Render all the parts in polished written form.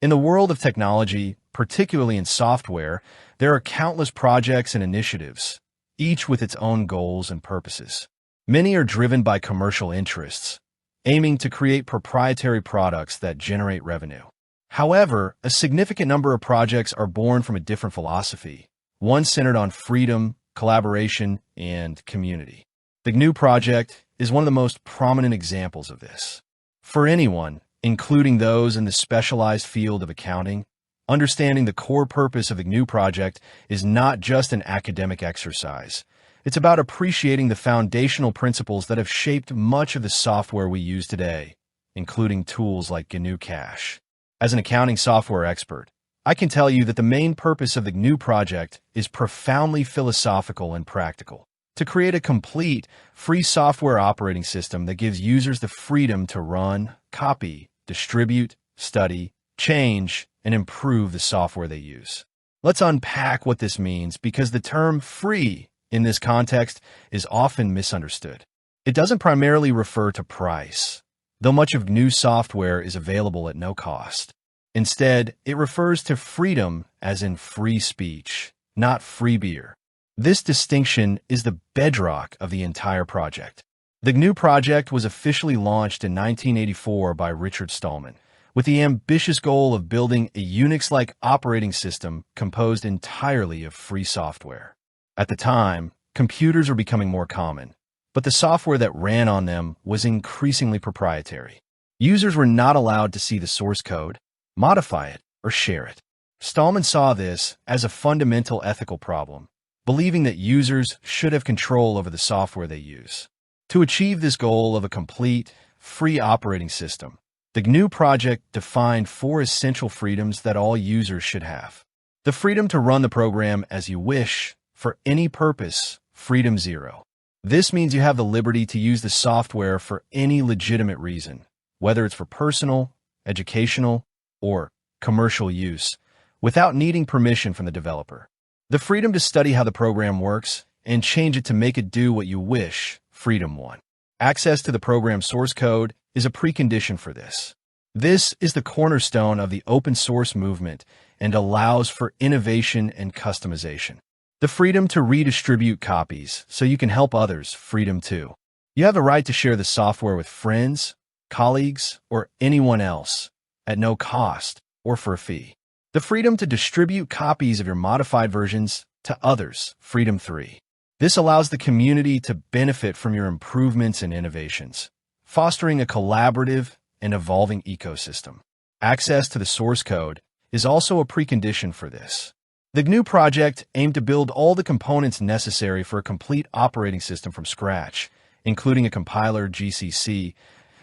In the world of technology, particularly in software, there are countless projects and initiatives, each with its own goals and purposes. Many are driven by commercial interests, aiming to create proprietary products that generate revenue. However, a significant number of projects are born from a different philosophy, one centered on freedom, collaboration, and community. The GNU Project is one of the most prominent examples of this. For anyone, including those in the specialized field of accounting, understanding the core purpose of the GNU Project is not just an academic exercise. It's about appreciating the foundational principles that have shaped much of the software we use today, including tools like GNU Cache. As an accounting software expert, I can tell you that the main purpose of the GNU Project is profoundly philosophical and practical: to create a complete, free software operating system that gives users the freedom to run, copy, distribute, study, change, and improve the software they use. Let's unpack what this means, because the term free in this context is often misunderstood. It doesn't primarily refer to price, though much of GNU software is available at no cost. Instead, it refers to freedom as in free speech, not free beer. This distinction is the bedrock of the entire project. The GNU Project was officially launched in 1984 by Richard Stallman, with the ambitious goal of building a Unix-like operating system composed entirely of free software. At the time, computers were becoming more common, but the software that ran on them was increasingly proprietary. Users were not allowed to see the source code, modify it, or share it. Stallman saw this as a fundamental ethical problem, believing that users should have control over the software they use. To achieve this goal of a complete, free operating system, the GNU Project defined 4 essential freedoms that all users should have. The freedom to run the program as you wish, for any purpose, freedom 0. This means you have the liberty to use the software for any legitimate reason, whether it's for personal, educational, or commercial use, without needing permission from the developer. The freedom to study how the program works and change it to make it do what you wish, freedom 1. Access to the program source code is a precondition for this. This is the cornerstone of the open source movement and allows for innovation and customization. The freedom to redistribute copies so you can help others, freedom 2. You have the right to share the software with friends, colleagues, or anyone else at no cost or for a fee. The freedom to distribute copies of your modified versions to others, freedom 3. This allows the community to benefit from your improvements and innovations, fostering a collaborative and evolving ecosystem. Access to the source code is also a precondition for this. The GNU Project aimed to build all the components necessary for a complete operating system from scratch, including a compiler, GCC,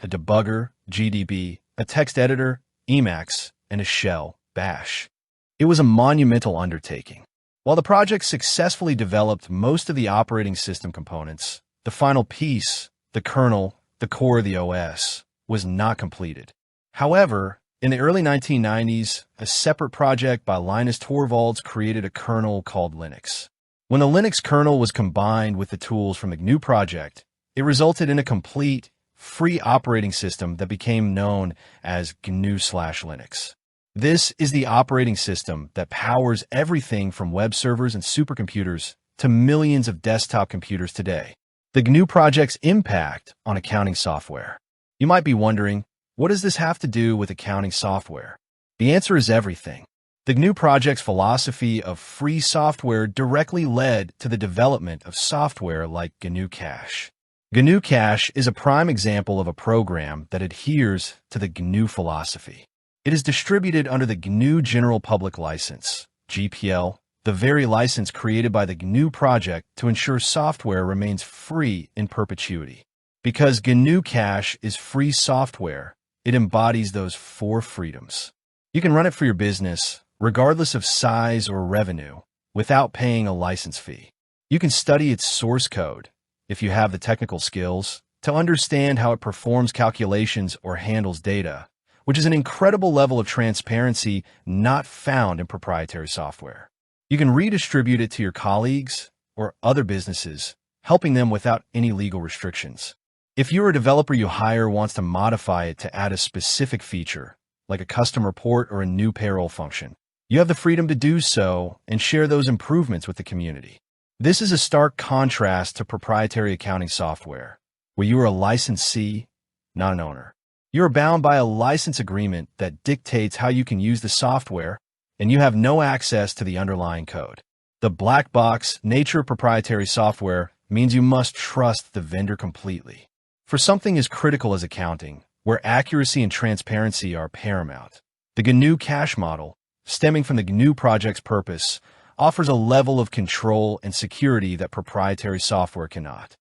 a debugger, GDB, a text editor, Emacs, and a shell, Bash. It was a monumental undertaking. While the project successfully developed most of the operating system components, the final piece, the kernel, the core of the OS, was not completed. However, in the early 1990s, a separate project by Linus Torvalds created a kernel called Linux. When the Linux kernel was combined with the tools from the GNU Project, it resulted in a complete, free operating system that became known as GNU/Linux. This is the operating system that powers everything from web servers and supercomputers to millions of desktop computers today. The GNU Project's impact on accounting software. You might be wondering, what does this have to do with accounting software? The answer is everything. The GNU Project's philosophy of free software directly led to the development of software like GNU Cache. GNU Cache is a prime example of a program that adheres to the GNU philosophy. It is distributed under the GNU General Public License, GPL, the very license created by the GNU Project to ensure software remains free in perpetuity. Because GNU Cache is free software, it embodies those 4 freedoms. You can run it for your business, regardless of size or revenue, without paying a license fee. You can study its source code, if you have the technical skills, to understand how it performs calculations or handles data, which is an incredible level of transparency not found in proprietary software. You can redistribute it to your colleagues or other businesses, helping them without any legal restrictions. If you're a developer you hire wants to modify it to add a specific feature, like a custom report or a new payroll function. You have the freedom to do so and share those improvements with the community. This is a stark contrast to proprietary accounting software, where you are a licensee, not an owner. You are bound by a license agreement that dictates how you can use the software, and you have no access to the underlying code. The black box nature of proprietary software means you must trust the vendor completely. For something as critical as accounting, where accuracy and transparency are paramount, the GNU cache model, stemming from the GNU Project's purpose, offers a level of control and security that proprietary software cannot.